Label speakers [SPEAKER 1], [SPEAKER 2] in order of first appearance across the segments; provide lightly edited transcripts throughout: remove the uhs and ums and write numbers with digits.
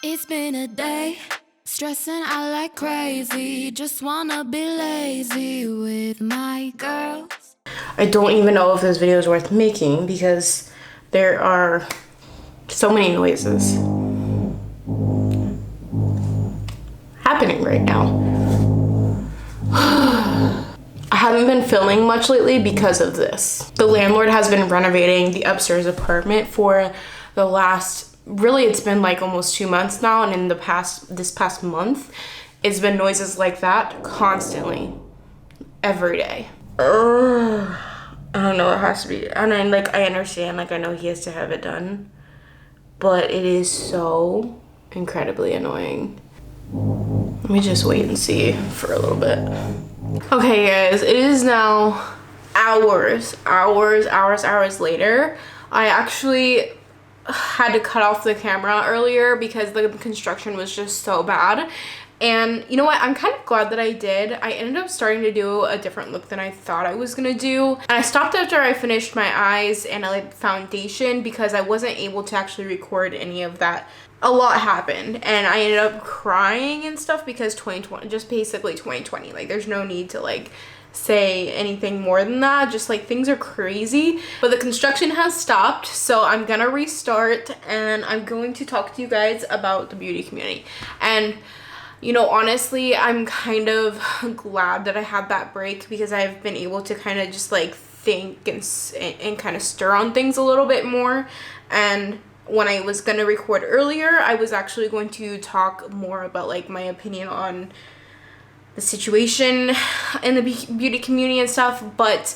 [SPEAKER 1] It's been a day, stressing out like crazy. Just wanna be lazy with my girls.
[SPEAKER 2] I don't even know if this video is worth making because there are so many noises happening right now. I haven't been filming much lately because of this. The landlord has been renovating the upstairs apartment for the last, really it's been like almost 2 months now, and in this past month, it's been noises like that constantly, every day. I don't know, it has to be, and I understand, I know he has to have it done, but it is so incredibly annoying. Let me just wait and see for a little bit. Okay guys, it is now hours later. I actually had to cut off the camera earlier because the construction was just so bad. And you know what, I'm kind of glad that I did. I ended up starting to do a different look than I thought I was gonna do. And I stopped after I finished my eyes and foundation because I wasn't able to actually record any of that. A lot happened and I ended up crying and stuff because 2020, just basically 2020, there's no need to say anything more than that. Just things are crazy, but the construction has stopped, so I'm gonna restart and I'm going to talk to you guys about the beauty community. And honestly, I'm kind of glad that I had that break because I've been able to kind of just think and kind of stir on things a little bit more. And when I was gonna record earlier, I was actually going to talk more about my opinion on the situation in the beauty community and stuff, but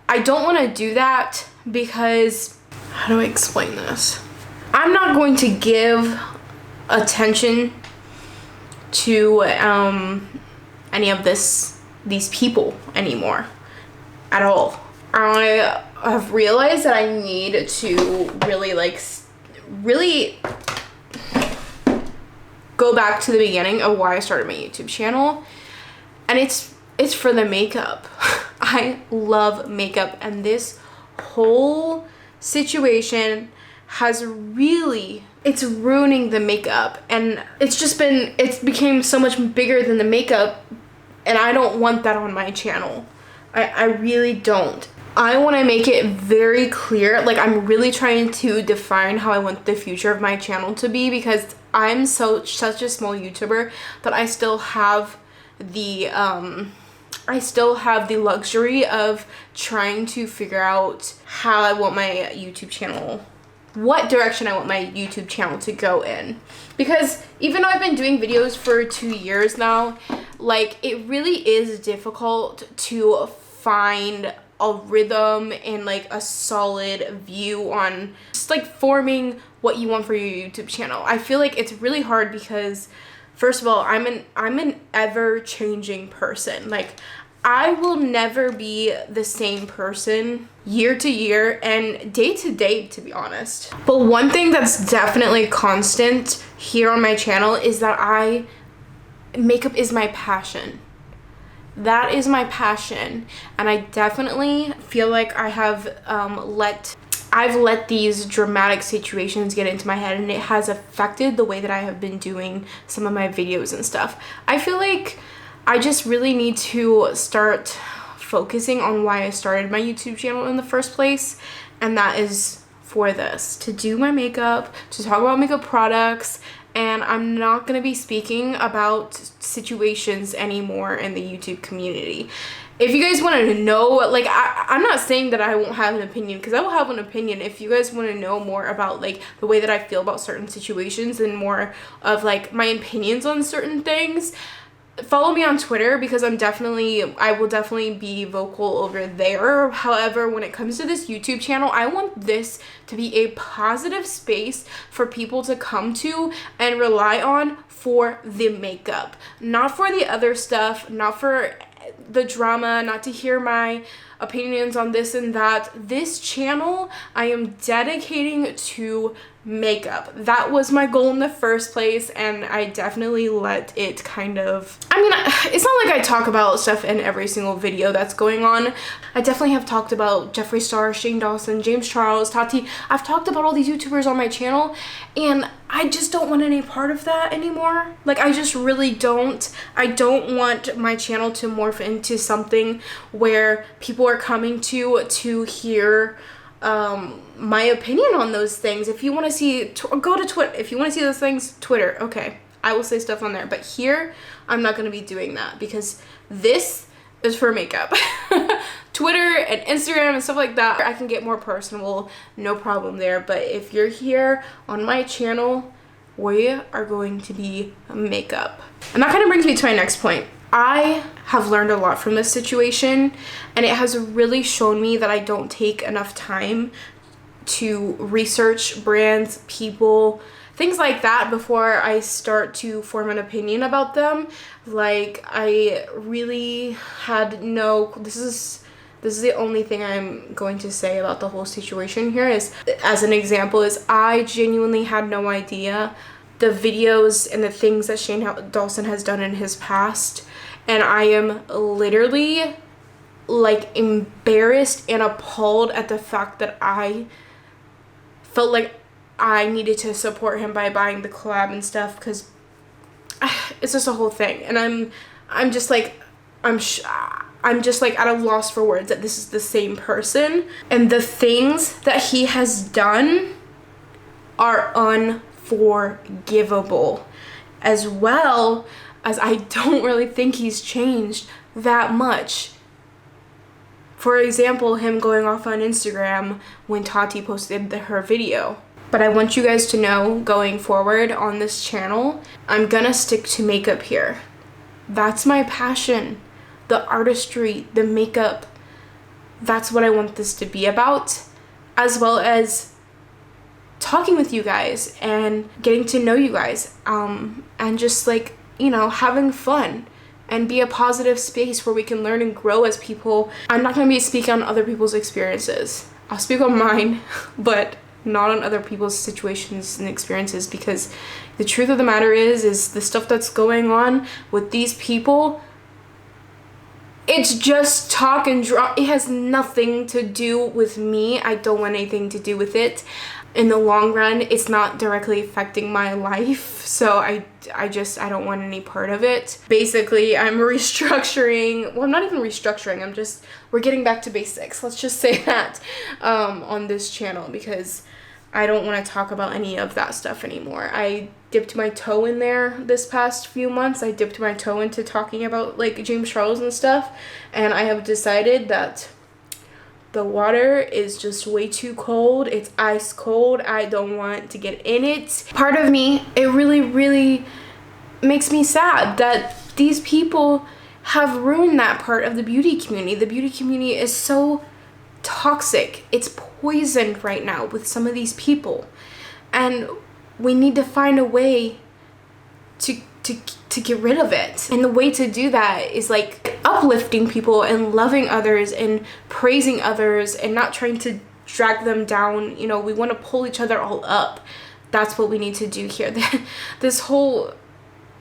[SPEAKER 2] I don't want to do that because, how do I explain this? I'm not going to give attention to any of these people anymore at all. I have realized that I need to really go back to the beginning of why I started my YouTube channel, and it's for the makeup. I love makeup, and this whole situation has it's ruining the makeup, and it became so much bigger than the makeup, and I don't want that on my channel. I really don't. I want to make it very clear, I'm really trying to define how I want the future of my channel to be, because I'm such a small YouTuber that I still have the luxury of trying to figure out how I want my YouTube channel, what direction I want my YouTube channel to go in. Because even though I've been doing videos for 2 years now, it really is difficult to find a rhythm and a solid view on just forming what you want for your YouTube channel. I feel it's really hard because, first of all, I'm an ever-changing person. I will never be the same person year to year and day to day, to be honest. But one thing that's definitely constant here on my channel is that makeup is my passion. That is my passion, and I definitely feel like I have I've let these dramatic situations get into my head, and it has affected the way that I have been doing some of my videos and stuff. I feel like I just really need to start focusing on why I started my YouTube channel in the first place, and that is for this, to do my makeup, to talk about makeup products. And I'm not going to be speaking about situations anymore in the YouTube community. If you guys want to know, I'm not saying that I won't have an opinion, because I will have an opinion. If you guys want to know more about the way that I feel about certain situations and more of my opinions on certain things, follow me on Twitter, because I will definitely be vocal over there. However, when it comes to this YouTube channel, I want this to be a positive space for people to come to and rely on for the makeup, not for the other stuff, not for the drama, not to hear my opinions on this and that. This channel I am dedicating to makeup. That was my goal in the first place, and I definitely let it it's not I talk about stuff in every single video that's going on. I definitely have talked about Jeffree, Shane Dawson, James Charles, Tati. I've talked about all these YouTubers on my channel, and I just don't want any part of that anymore. Like, I just really don't. I don't want my channel to morph into something where people are coming to hear my opinion on those things. If you want to see, go to Twitter. If you want to see those things, Twitter, okay, I will say stuff on there. But here, I'm not going to be doing that because this is for makeup. Twitter and Instagram and stuff like that, I can get more personal, no problem there. But if you're here on my channel, we are going to be makeup. And that kind of brings me to my next point. I have learned a lot from this situation, and it has really shown me that I don't take enough time to research brands, people, things like that before I start to form an opinion about them. Like, I really had no, this is the only thing I'm going to say about the whole situation here is, as an example, is I genuinely had no idea the videos and the things that Shane Dawson has done in his past. And I am literally like embarrassed and appalled at the fact that I felt like I needed to support him by buying the collab and stuff, because it's just a whole thing. And I'm just like at a loss for words that this is the same person, and the things that he has done are unforgivable, as well as I don't really think he's changed that much. For example, him going off on Instagram when Tati posted her video. But I want you guys to know, going forward on this channel, I'm gonna stick to makeup here. That's my passion. The artistry, the makeup. That's what I want this to be about, as well as talking with you guys and getting to know you guys, and just like, you know, having fun and be a positive space where we can learn and grow as people. I'm not going to be speaking on other people's experiences. I'll speak on mine, but not on other people's situations and experiences, because the truth of the matter is the stuff that's going on with these people, it's just talk and drama. It has nothing to do with me. I don't want anything to do with it. In the long run, it's not directly affecting my life, so I don't want any part of it. Basically, I'm restructuring. Well, I'm not even restructuring. We're getting back to basics. Let's just say that on this channel, because I don't want to talk about any of that stuff anymore. I dipped my toe in there this past few months. I dipped my toe into talking about like James Charles and stuff, and I have decided that the water is just way too cold. It's ice cold. I don't want to get in it. Part of me, it really, really makes me sad that these people have ruined that part of the beauty community. The beauty community is so toxic. It's poisoned right now with some of these people. And we need to find a way to get rid of it. And the way to do that is like uplifting people and loving others and praising others and not trying to drag them down. You know, we want to pull each other all up. That's what we need to do here. This whole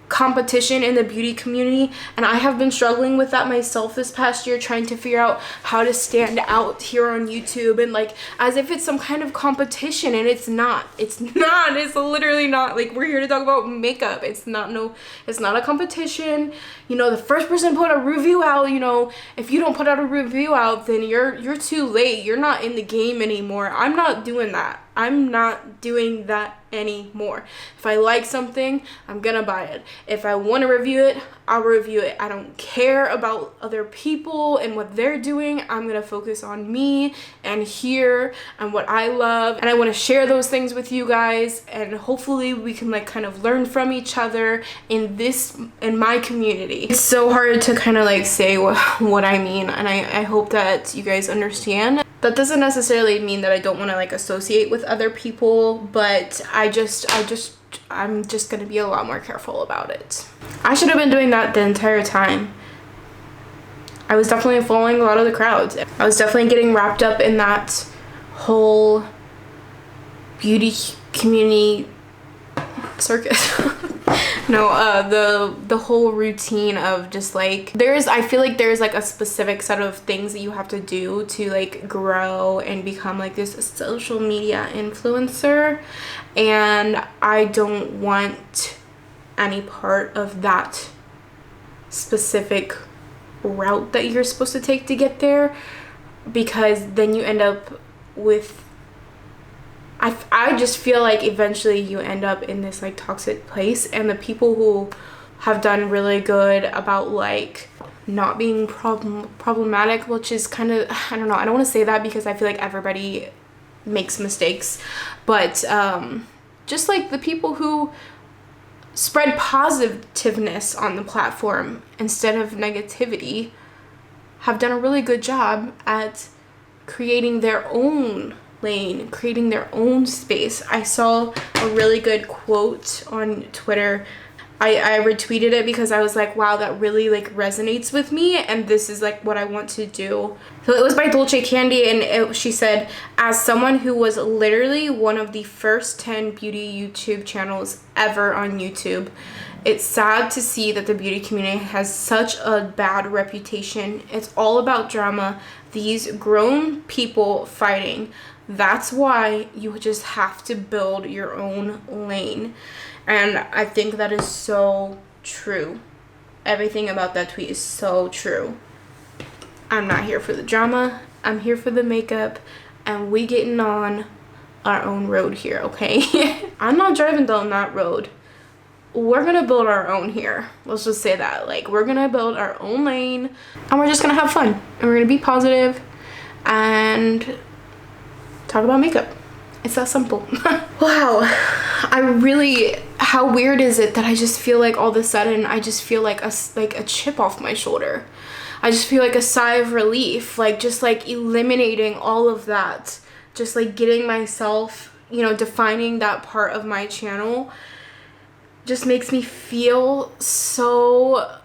[SPEAKER 2] competition in the beauty community, and I have been struggling with that myself this past year, trying to figure out how to stand out here on YouTube, and like as if it's some kind of competition, and it's not. It's literally not. Like, we're here to talk about makeup. It's not a competition. You know, the first person put a review out, you know, if you don't put out a review out, then you're too late. You're not in the game anymore. I'm not doing that. I'm not doing that anymore. If I like something, I'm gonna buy it. If I want to review it, I'll review it. I don't care about other people and what they're doing. I'm gonna focus on me and here and what I love, and I want to share those things with you guys, and hopefully we can like kind of learn from each other in my community. It's so hard to kind of like say what I mean, and I hope that you guys understand. That doesn't necessarily mean that I don't want to like associate with other people, but I'm just gonna be a lot more careful about it. I should have been doing that the entire time. I was definitely following a lot of the crowds. I was definitely getting wrapped up in that whole beauty community circus. No, the whole routine of just like I feel like there's like a specific set of things that you have to do to like grow and become like this social media influencer, and I don't want any part of that specific route that you're supposed to take to get there, because then you end up with I just feel like eventually you end up in this like toxic place, and the people who have done really good about like not being problematic, which is kind of, I don't know, I don't want to say that because I feel like everybody makes mistakes, but just like the people who spread positiveness on the platform instead of negativity have done a really good job at creating their own lane, creating their own space. I saw a really good quote on Twitter. I retweeted it because I was like, wow, that really like resonates with me, and this is like what I want to do. So it was by Dolce Candy, and she said, as someone who was literally one of the first 10 beauty YouTube channels ever on YouTube, it's sad to see that the beauty community has such a bad reputation. It's all about drama, these grown people fighting. That's why you just have to build your own lane. And I think that is so true. Everything about that tweet is so true. I'm not here for the drama. I'm here for the makeup. And we getting on our own road here, okay? I'm not driving down that road. We're gonna build our own here. Let's just say that. Like, we're gonna build our own lane. And we're just gonna have fun. And we're gonna be positive. And talk about makeup. It's that simple. Wow. How weird is it that I just feel like all of a sudden I just feel like a chip off my shoulder. I just feel like a sigh of relief, like just like eliminating all of that, just like getting myself, you know, defining that part of my channel just makes me feel so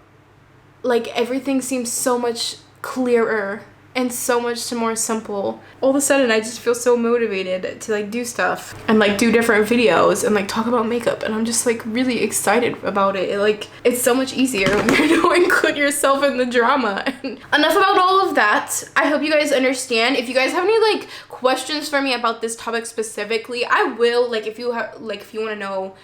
[SPEAKER 2] like everything seems so much clearer and so much more simple. All of a sudden I just feel so motivated to like do stuff and like do different videos and like talk about makeup, and I'm just like really excited about it. It's so much easier when you don't include yourself in the drama. And enough about all of that. I hope you guys understand. If you guys have any like questions for me about this topic specifically, I will, like, if you want to know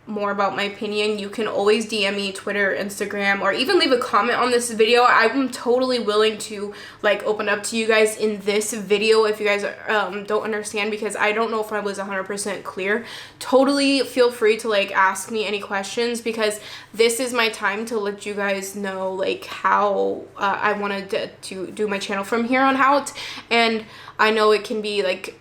[SPEAKER 2] more about my opinion, you can always DM me, Twitter, Instagram, or even leave a comment on this video. I'm totally willing to like open up to you guys in this video if you guys don't understand, because I don't know if I was 100% clear. Totally feel free to like ask me any questions, because this is my time to let you guys know like how I wanted to do my channel from here on out. And I know it can be like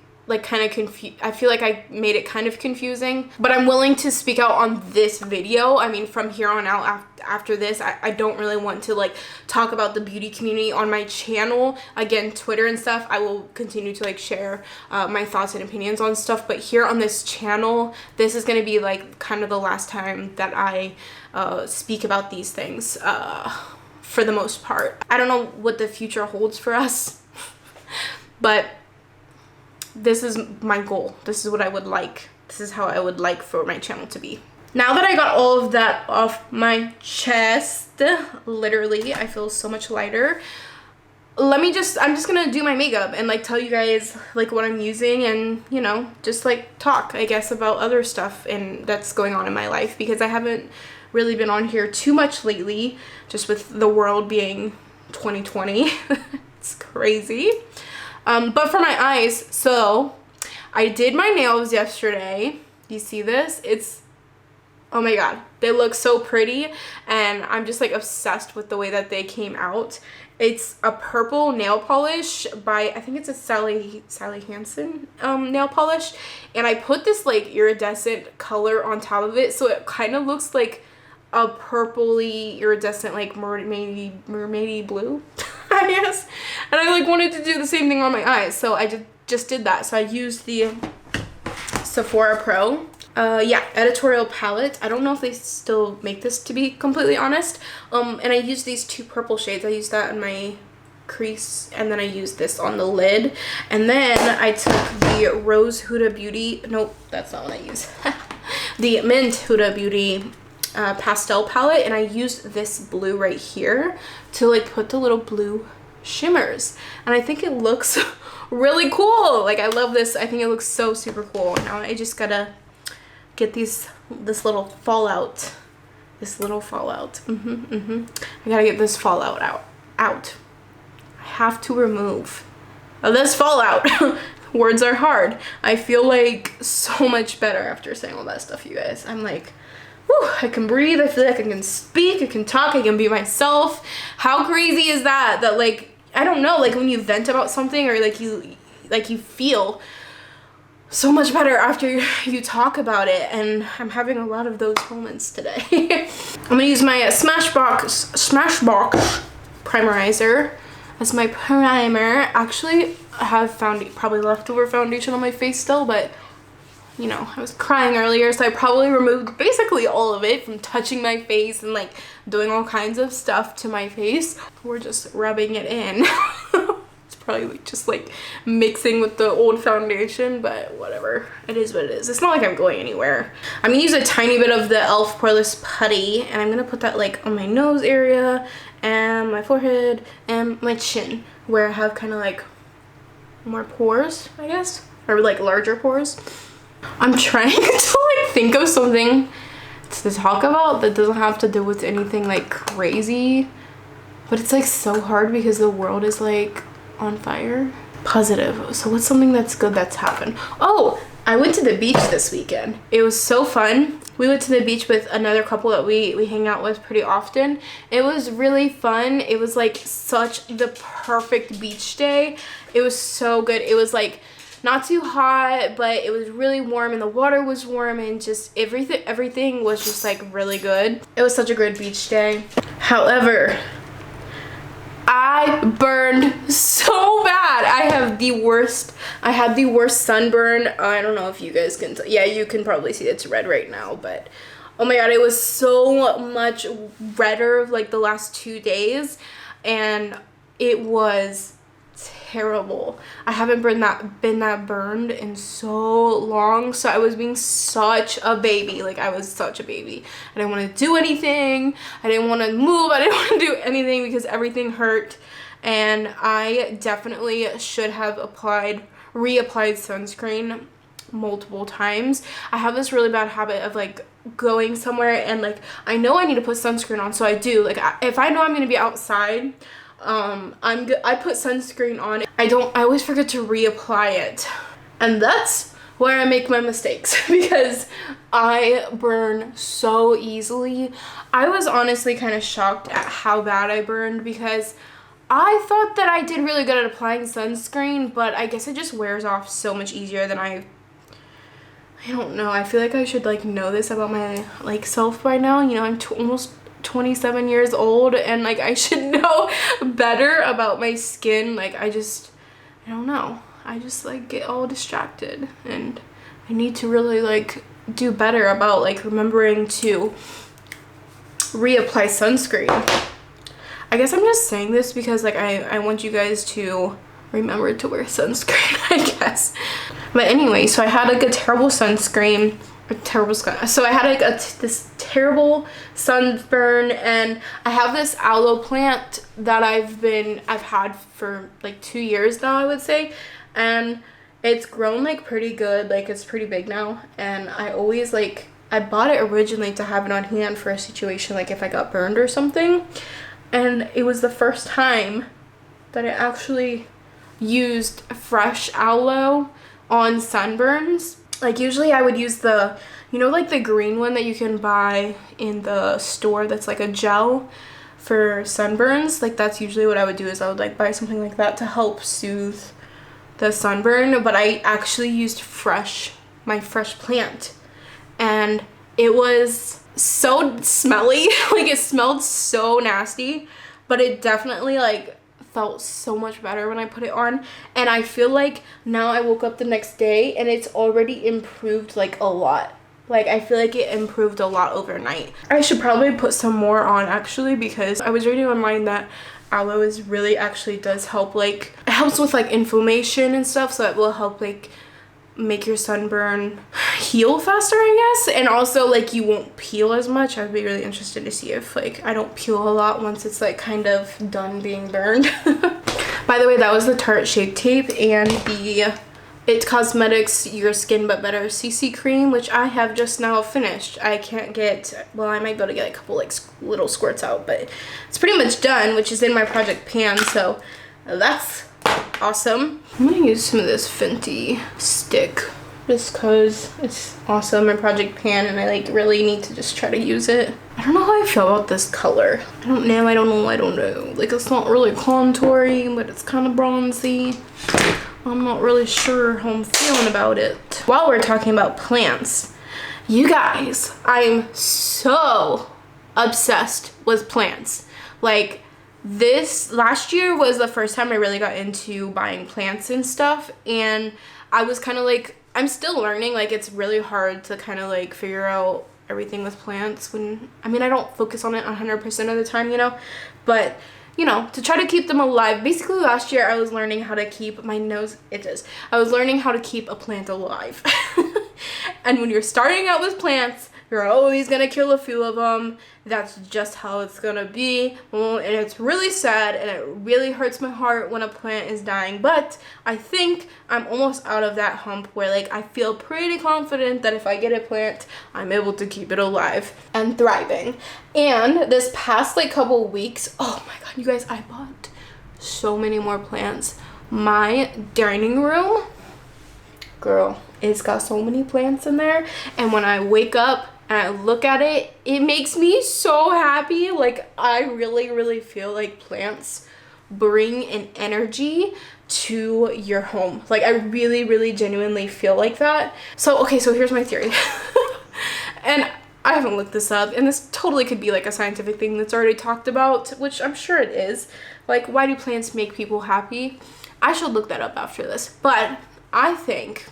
[SPEAKER 2] kind of confused. I feel like I made it kind of confusing, but I'm willing to speak out on this video. I mean, from here on out, after this, I don't really want to like talk about the beauty community on my channel. Again, Twitter and stuff, I will continue to like share my thoughts and opinions on stuff, but here on this channel, this is going to be like kind of the last time that I speak about these things for the most part. I don't know what the future holds for us, but this is my goal. This is what I would like. This is how I would like for my channel to be. Now that I got all of that off my chest, literally, I feel so much lighter. I'm just gonna do my makeup and like tell you guys like what I'm using, and you know, just like talk, I guess, about other stuff and that's going on in my life, because I haven't really been on here too much lately, just with the world being 2020. It's crazy. But for my eyes, so I did my nails yesterday. You see this? Oh my god, they look so pretty, and I'm just like obsessed with the way that they came out. It's a purple nail polish by, I think it's a Sally Hansen nail polish, and I put this like iridescent color on top of it, so it kind of looks like a purpley iridescent like mermaidy blue. I guess. And I like wanted to do the same thing on my eyes, so I just did that. So I used the Sephora Pro editorial palette. I don't know if they still make this, to be completely honest. And I used these two purple shades. I used that in my crease, and then I used this on the lid, and then I took the Rose Huda Beauty, nope, that's not what I use. The Mint Huda Beauty pastel palette, and I used this blue right here to like put the little blue shimmers, and I think it looks really cool. Like I love this. I think it looks so super cool. Now I just gotta get this little fallout. I gotta get this fallout out. I have to remove this fallout. Words are hard. I feel like so much better after saying all that stuff, you guys. I'm like, whew, I can breathe. I feel like I can speak. I can talk. I can be myself. How crazy is that? That like, I don't know, like when you vent about something or like you feel so much better after you talk about it, and I'm having a lot of those moments today. I'm gonna use my Smashbox Primerizer as my primer. Actually, I have probably leftover foundation on my face still, but you know, I was crying earlier, so I probably removed basically all of it from touching my face and like doing all kinds of stuff to my face. We're just rubbing it in. It's probably just like mixing with the old foundation, but whatever. It is what it is. It's not like I'm going anywhere. I'm gonna use a tiny bit of the e.l.f. Poreless Putty, and I'm gonna put that like on my nose area and my forehead and my chin, where I have kind of like more pores, I guess, or like larger pores. I'm trying to like think of something to talk about that doesn't have to do with anything like crazy, but it's like so hard because the world is like on fire. Positive. So what's something that's good that's happened? Oh, I went to the beach this weekend. It was so fun. We went to the beach with another couple that we hang out with pretty often. It was really fun. It was like such the perfect beach day. It was so good. It was like not too hot, but it was really warm, and the water was warm, and just everything was just like really good. It was such a good beach day. However, I burned so bad. I had the worst sunburn. I don't know if you guys can yeah, you can probably see it's red right now, but oh my god, it was so much redder like the last 2 days, and it was terrible. I haven't been that burned in so long, so I was being such a baby. Like I was such a baby. I didn't want to do anything. I didn't want to move. I didn't want to do anything because everything hurt, and I definitely should have reapplied sunscreen multiple times. I have this really bad habit of like going somewhere and like I know I need to put sunscreen on, so I do. Like if I know I'm going to be outside, I put sunscreen on. I always forget to reapply it, and that's where I make my mistakes because I burn so easily. I was honestly kind of shocked at how bad I burned because I thought that I did really good at applying sunscreen, but I guess it just wears off so much easier than I don't know. I feel like I should like know this about my like self by now. You know, I'm almost 27 years old, and like I should know better about my skin. Like I don't know, I just like get all distracted, and I need to really like do better about like remembering to reapply sunscreen. I guess I'm just saying this because like I want you guys to remember to wear sunscreen, I guess. But anyway, so I had like a terrible sunscreen. So I had like this terrible sunburn, and I have this aloe plant that I've had for like 2 years now, I would say, and it's grown like pretty good. Like it's pretty big now, and I always like I bought it originally to have it on hand for a situation like if I got burned or something, and it was the first time that I actually used fresh aloe on sunburns. Like usually I would use the, you know, like the green one that you can buy in the store that's like a gel for sunburns. Like that's usually what I would do, is I would like buy something like that to help soothe the sunburn. But I actually used my fresh plant, and it was so smelly. Like it smelled so nasty, but it definitely like felt so much better when I put it on, and I feel like now I woke up the next day and it's already improved like a lot. Like I feel like it improved a lot overnight. I should probably put some more on actually, because I was reading online that aloe is really actually does help, like it helps with like inflammation and stuff, so it will help like make your sunburn heal faster, I guess, and also like you won't peel as much. I'd be really interested to see if like I don't peel a lot once it's like kind of done being burned. By the way, that was the Tarte Shape Tape and the It Cosmetics Your Skin But Better CC cream, which I have just now finished. I can't get, well, I might be able to get a couple like little squirts out, but it's pretty much done, which is in my project pan, so that's awesome. I'm gonna use some of this Fenty stick just because it's awesome in project pan and I like really need to just try to use it. I don't know how I feel about this color. I don't know. Like it's not really contouring, but it's kind of bronzy. I'm not really sure how I'm feeling about it. While we're talking about plants, you guys, I'm so obsessed with plants. Like this last year was the first time I really got into buying plants and stuff, and I was kind of like, I'm still learning. Like it's really hard to kind of like figure out everything with plants when, I mean, I don't focus on it 100% of the time, you know, but you know, to try to keep them alive. Basically last year I was learning how to keep, my nose itches, I was learning how to keep a plant alive. And when you're starting out with plants, you're always gonna kill a few of them. That's just how it's gonna be. Well, and it's really sad and it really hurts my heart when a plant is dying, but I think I'm almost out of that hump where like I feel pretty confident that if I get a plant, I'm able to keep it alive and thriving. And this past like couple weeks, oh my god, you guys, I bought so many more plants. My dining room, girl, it's got so many plants in there, and when I wake up and I look at it, it makes me so happy. Like I really feel like plants bring an energy to your home. Like I really genuinely feel like that. So okay, so here's my theory. And I haven't looked this up, and this totally could be like a scientific thing that's already talked about, which I'm sure it is. Like, why do plants make people happy? I should look that up after this, but I think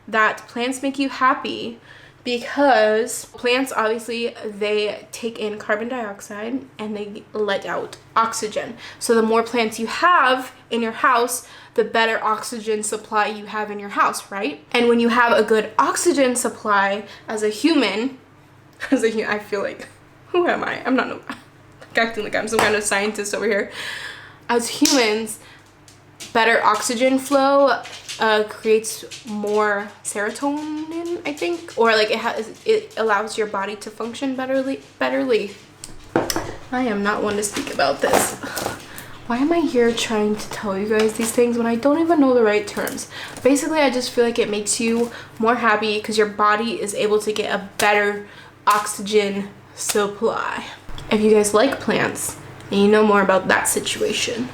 [SPEAKER 2] that plants make you happy because plants, obviously, they take in carbon dioxide and they let out oxygen. So the more plants you have in your house, the better oxygen supply you have in your house, right? And when you have a good oxygen supply as a human, I feel like, who am I? I'm not acting like I'm some kind of scientist over here. As humans, better oxygen flow creates more serotonin, I think, or like it allows your body to function betterly. I am not one to speak about this. Why am I here trying to tell you guys these things when I don't even know the right terms? Basically, I just feel like it makes you more happy because your body is able to get a better oxygen supply. If you guys like plants and you know more about that situation,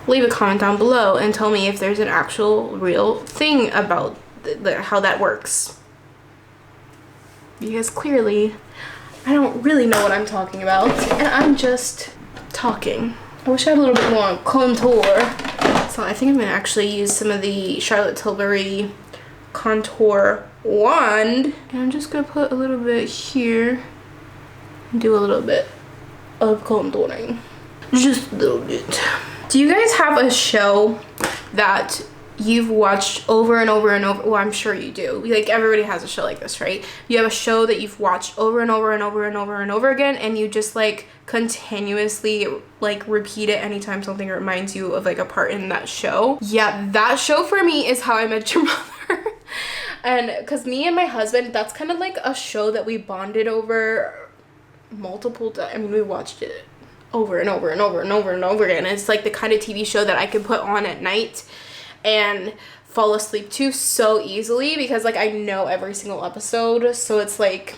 [SPEAKER 2] leave a comment down below and tell me if there's an actual real thing about how that works. Because clearly I don't really know what I'm talking about and I'm just talking. I wish I had a little bit more contour. So I think I'm gonna actually use some of the Charlotte Tilbury contour wand, and I'm just gonna put a little bit here and do a little bit of contouring. Just a little bit. Do you guys have a show that you've watched over and over and over? Well, I'm sure you do. Like everybody has a show like this, right? You have a show that you've watched over and over and over and over and over again, and you just like continuously like repeat it anytime something reminds you of like a part in that show. Yeah, that show for me is How I Met Your Mother. And because me and my husband, that's kind of like a show that we bonded over multiple times. I mean, we watched it over and over and over and over and over again. It's like the kind of TV show that I could put on at night and fall asleep to so easily because like I know every single episode, so it's like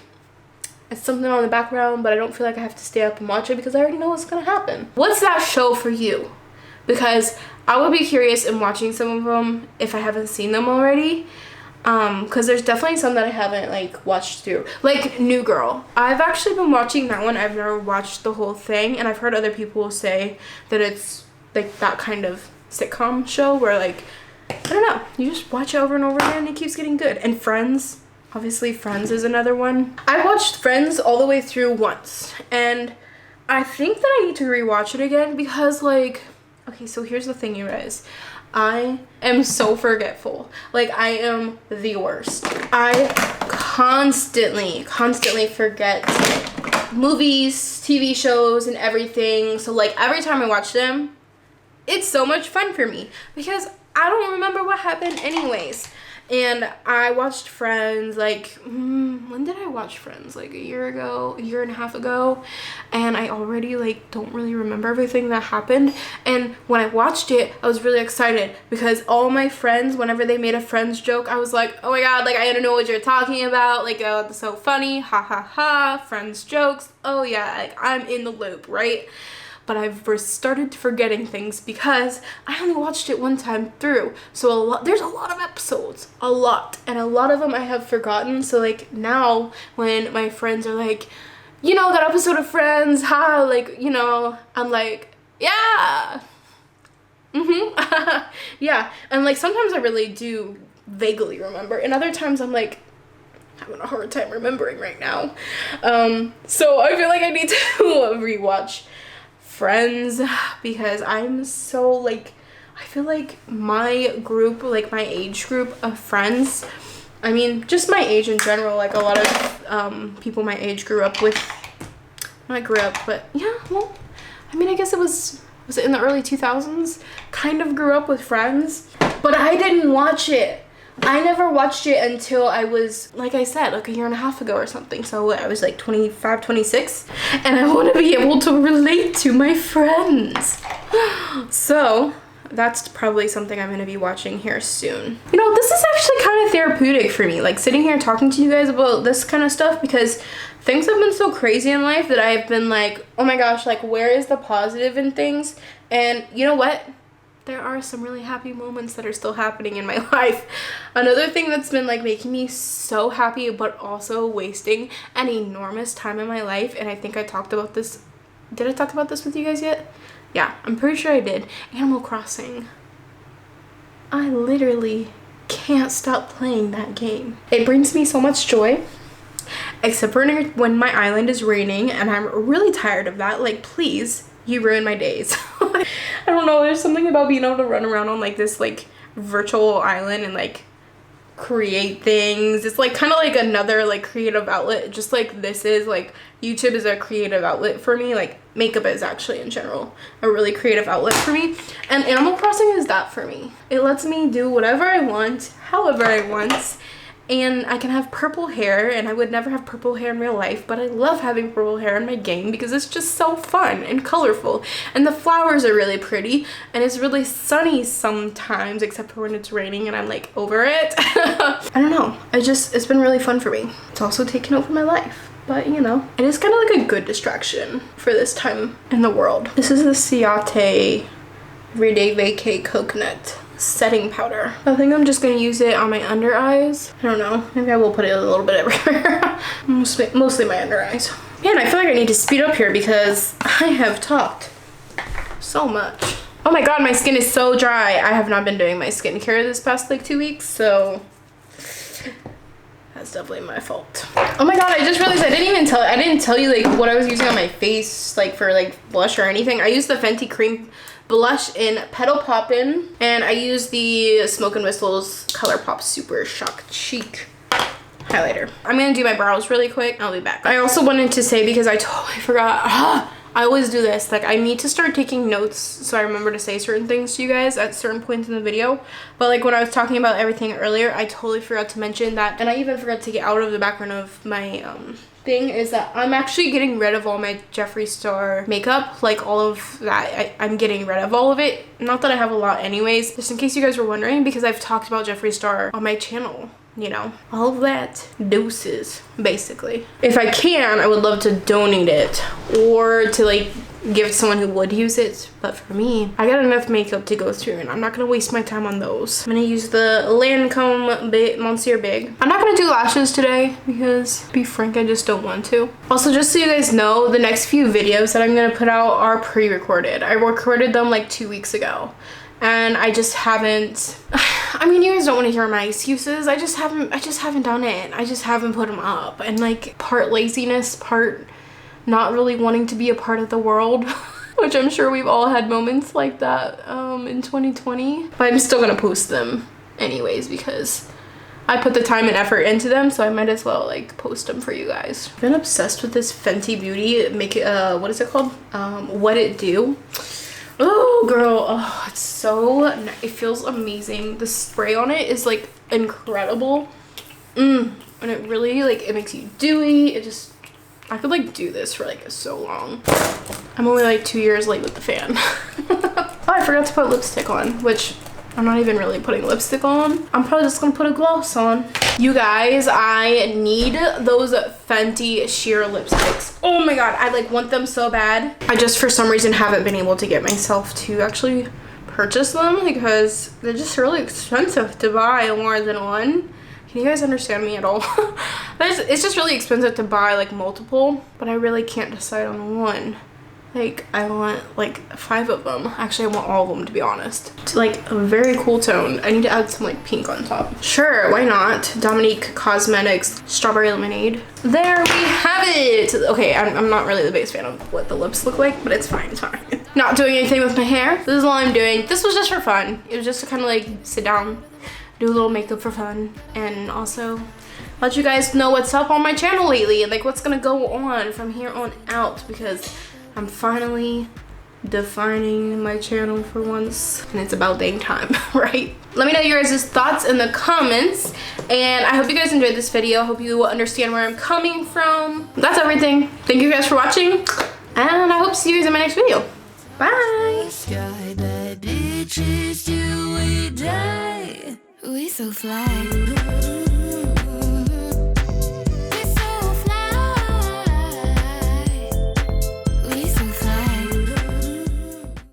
[SPEAKER 2] it's something on the background, but I don't feel like I have to stay up and watch it because I already know what's gonna happen. What's that show for you? Because I would be curious in watching some of them if I haven't seen them already, because there's definitely some that I haven't like watched through, like New Girl. I've actually been watching that one. I've never watched the whole thing, and I've heard other people say that it's like that kind of sitcom show where like, I don't know, you just watch it over and over again and it keeps getting good. And Friends, obviously Friends is another one. I watched Friends all the way through once, and I think that I need to rewatch it again because like, okay, so here's the thing, you guys. I am so forgetful. Like, I am the worst. I constantly forget movies, TV shows, and everything. So like every time I watch them, it's so much fun for me because I don't remember what happened anyways. And I watched Friends like, when did I watch Friends? Like a year and a half ago. And I already like don't really remember everything that happened. And when I watched it, I was really excited because all my friends, whenever they made a Friends joke, I was like, oh my God, like I don't know what you're talking about. Like, oh, that's so funny. Ha ha ha. Friends jokes. Oh yeah, like I'm in the loop, right? But I've started forgetting things because I only watched it one time through. So there's a lot of episodes, and a lot of them I have forgotten. So like now when my friends are like, you know, that episode of Friends, ha, like, you know, I'm like, yeah, yeah. And like sometimes I really do vaguely remember, and other times I'm like, having a hard time remembering right now. So I feel like I need to rewatch Friends because I'm so like, I feel like my group, like my age group of friends, I mean just my age in general, like a lot of people my age grew up with, not grew up, but yeah, well, I mean I guess it was it in the early 2000s, kind of grew up with Friends, but I didn't watch it. I never watched it until I was, like I said, like a year and a half ago or something. So I was like 25, 26, and I want to be able to relate to my friends. So that's probably something I'm going to be watching here soon. You know, this is actually kind of therapeutic for me, like sitting here talking to you guys about this kind of stuff, because things have been so crazy in life that I've been like, oh my gosh, like where is the positive in things? And you know what? There are some really happy moments that are still happening in my life. Another thing that's been like making me so happy but also wasting an enormous time in my life, and I think I talked about this. Did I talk about this with you guys yet? Yeah, I'm pretty sure I did. Animal Crossing. I literally can't stop playing that game. It brings me so much joy. Except for when my island is raining and I'm really tired of that. Like, please, you ruin my days. I don't know, there's something about being able to run around on like this like virtual island and like create things. It's like kind of like another like creative outlet, just like this is like YouTube is a creative outlet for me. Like makeup is actually in general a really creative outlet for me, and Animal Crossing is that for me. It lets me do whatever I want, however I want. And I can have purple hair, and I would never have purple hair in real life, but I love having purple hair in my game because it's just so fun and colorful, and the flowers are really pretty, and it's really sunny sometimes, except for when it's raining and I'm like over it. I don't know, it's been really fun for me. It's also taken over my life, but you know, it is kind of like a good distraction for this time in the world. This is the Ciate Everyday Vacay Coconut setting powder. I think I'm just gonna use it on my under eyes. I don't know, maybe I will put it a little bit everywhere. mostly my under eyes. Man, I feel like I need to speed up here because I have talked so much. Oh my God, my skin is so dry. I have not been doing my skincare this past like 2 weeks, so that's definitely my fault. Oh my God, I just realized I didn't tell you like what I was using on my face, like for like blush or anything. I used the Fenty Cream blush in Petal Poppin', and I use the Smoke and Whistles ColourPop Super Shock Cheek highlighter. I'm gonna do my brows really quick. I'll be back. I also wanted to say, because I totally forgot, I always do this, like I need to start taking notes so I remember to say certain things to you guys at certain points in the video. But like when I was talking about everything earlier, I totally forgot to mention that, and I even forgot to get out of the background of my thing, is that I'm actually getting rid of all my Jeffree Star makeup, like all of that. I'm getting rid of all of it. Not that I have a lot anyways, just in case you guys were wondering, because I've talked about Jeffree Star on my channel. You know, all of that deuces, basically. If I can, I would love to donate it or to like give it to someone who would use it. But for me, I got enough makeup to go through, and I'm not gonna waste my time on those. I'm gonna use the Lancome Monsieur Big. I'm not gonna do lashes today because, to be frank, I just don't want to. Also, just so you guys know, the next few videos that I'm gonna put out are pre-recorded. I recorded them like 2 weeks ago. And I just haven't, I mean, you guys don't want to hear my excuses. I just haven't done it. I just haven't put them up. And like part laziness, part not really wanting to be a part of the world. which I'm sure we've all had moments like that in 2020. But I'm still gonna post them anyways because I put the time and effort into them, so I might as well like post them for you guys. I've been obsessed with this Fenty Beauty what is it called? What It Do. Oh girl, oh, it's so it feels amazing. The spray on it is like incredible. And it really like it makes you dewy. It just, I could like do this for like so long. I'm only like 2 years late with the fan. Oh, I forgot to put lipstick on, which I'm not even really putting lipstick on. I'm probably just gonna put a gloss on. You guys, I need those Fenty sheer lipsticks. Oh my god, I like want them so bad. I just for some reason haven't been able to get myself to actually purchase them because they're just really expensive to buy more than one. Can you guys understand me at all? It's just really expensive to buy like multiple, but I really can't decide on one. Like I want like 5 of them. Actually, I want all of them to be honest. It's like a very cool tone. I need to add some like pink on top. Sure, why not? Dominique Cosmetics Strawberry Lemonade. There we have it. Okay, I'm not really the biggest fan of what the lips look like, but it's fine, it's fine. Not doing anything with my hair. This is all I'm doing. This was just for fun. It was just to kind of like sit down, do a little makeup for fun, and also let you guys know what's up on my channel lately and like what's gonna go on from here on out because I'm finally defining my channel for once and it's about dang time, right? Let me know your guys' thoughts in the comments and I hope you guys enjoyed this video. I hope you understand where I'm coming from. That's everything. Thank you guys for watching and I hope to see you guys in my next video. Bye!
[SPEAKER 1] We so fly.